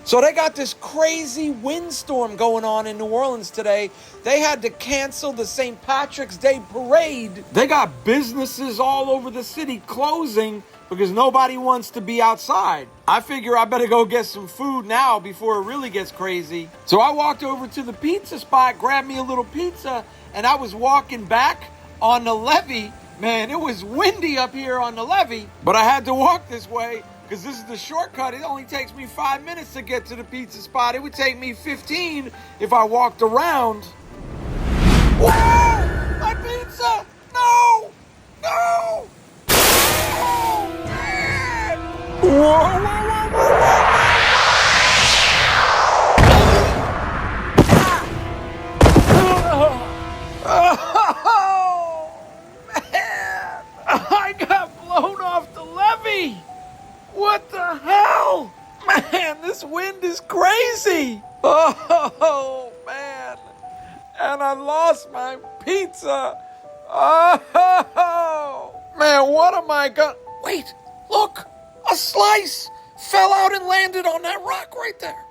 So they got this crazy windstorm going on in New Orleans today. They had to cancel the St. Patrick's Day parade. They got businesses all over the city closing because nobody wants to be outside. I figure I better go get some food now before it really gets crazy. So I walked over to the pizza spot, grabbed me a little pizza, and I was walking back on the levee. Man, it was windy up here on the levee, but I had to walk this way because this is the shortcut. It only takes me 5 minutes to get to the pizza spot. It would take me 15 if I walked around. Whoa! My pizza! No! No! Oh, man! Whoa, whoa, whoa, whoa, whoa! Oh, man! I got blown off the levee! What the hell? Man, this wind is crazy. Oh, man. And I lost my pizza. Oh, man, what am I gonna... Wait, look, a slice fell out and landed on that rock right there.